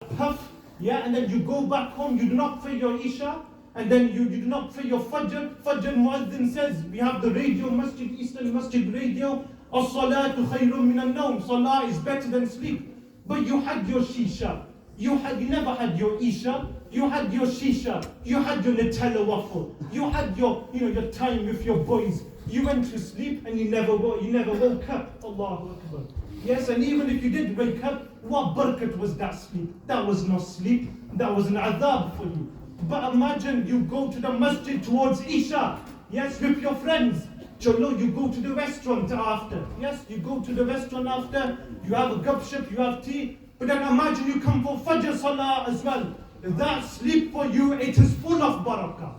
puff, yeah, and then you go back home, you do not pray your Isha, and then you do not pray your Fajr. Fajr Muazzin says, we have the radio, Masjid, Eastern Masjid radio, as-salatu khayrun min al-nawm, salah is better than sleep. But you had your Shisha, you never had your Isha, you had your Shisha, you had your Nutella waffle, you had your time with your boys. You went to sleep and you never woke up. Allahu Akbar. Yes, and even if you did wake up, what barakat was that sleep? That was not sleep, that was an adhab for you. But imagine you go to the masjid towards Isha, yes, with your friends. Chalo, you go to the restaurant after. Yes, you go to the restaurant after, you have a gupshup, you have tea. But then imagine you come for Fajr Salah as well. That sleep for you, it is full of barakah.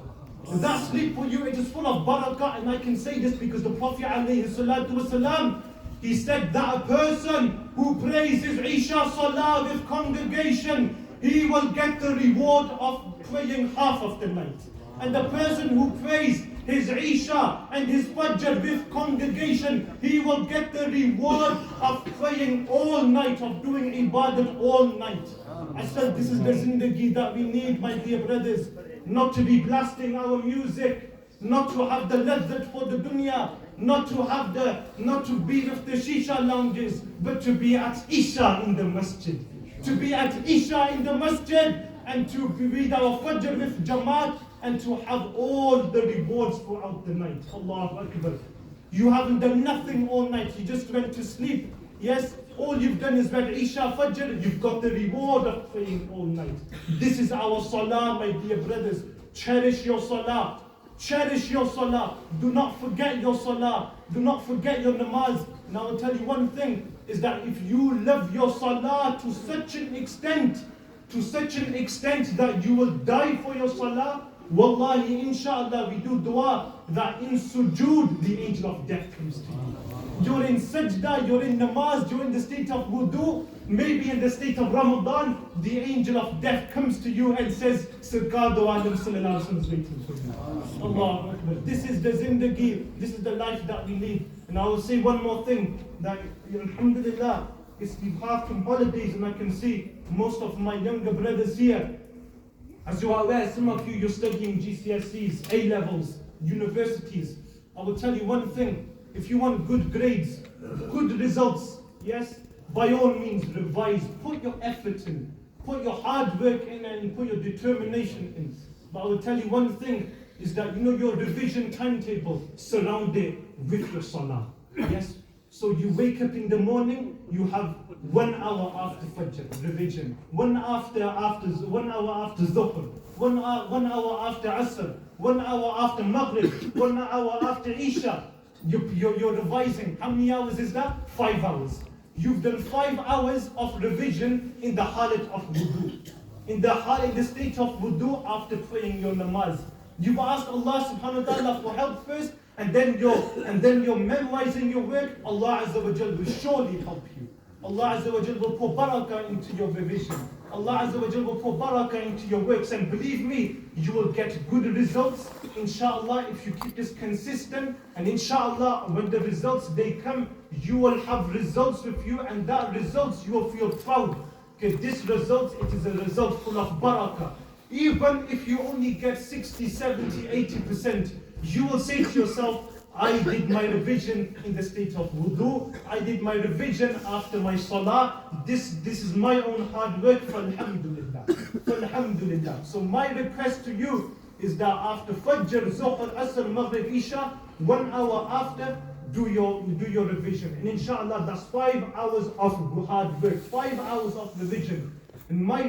That sleep for you, it is full of barakah. And I can say this because the Prophet ﷺ, he said that a person who prays his Isha Salah with congregation, he will get the reward of praying half of the night. And the person who prays his Isha and his Fajr with congregation, he will get the reward of praying all night, of doing ibadat all night. I said this is the zindagi that we need, my dear brothers. Not to be blasting our music, not to have the ladhat for the dunya, not to be with the shisha lounges, but to be at Isha in the masjid. To be at Isha in the masjid and to read our Fajr with Jamaat and to have all the rewards throughout the night. Allahu Akbar. You haven't done nothing all night, you just went to sleep. Yes, all you've done is read Isha Fajr, you've got the reward of praying all night. This is our salah, my dear brothers. Cherish your salah. Cherish your salah. Do not forget your salah. Do not forget your namaz. And I will tell you one thing, is that if you love your salah to such an extent that you will die for your salah, wallahi, inshallah, we do dua that in sujood, the angel of death comes to you. You're in sajda, you're in namaz, you're in the state of wudu, maybe in the state of Ramadan, the angel of death comes to you and says, Sarkar do Alam Sallallahu Alaihi Wasallam is waiting for you. Allahu Akbar. This is the zindagi, this is the life that we need. And I will say one more thing, that alhamdulillah, we've half from holidays and I can see most of my younger brothers here. As you are aware, some of you, you're studying GCSEs, A-levels, universities. I will tell you one thing, if you want good grades, good results, yes, by all means revise, put your effort in, put your hard work in and put your determination in. But I will tell you one thing, is that your revision timetable, surround it with your salah, yes. So you wake up in the morning, you have 1 hour after Fajr, revision. 1 hour after Zuhr, 1 hour after Asr, 1 hour after Maghrib, 1 hour after Isha. You're revising. How many hours is that? 5 hours. You've done 5 hours of revision in the halat of wudu. In the state of wudu after praying your namaz. You've asked Allah subhanahu wa ta'ala for help first, and then you're memorizing your work. Allah Azza wa Jal will surely help you. Allah Azza wa Jal will pour barakah into your revision. Allah Azza wa Jal will pour barakah into your works, and believe me, you will get good results, inshallah, if you keep this consistent. And inshallah, when the results they come, you will have results with you, and that results you will feel proud. Because this result, it is a result full of barakah. Even if you only get 60, 70, 80%, you will say to yourself, I did my revision in the state of wudu, I did my revision after my salah, this is my own hard work, alhamdulillah. So my request to you is that after Fajr, Zuhr, Asr, Maghrib, Isha, 1 hour after, do your revision. And inshallah, that's 5 hours of hard work, 5 hours of revision. And my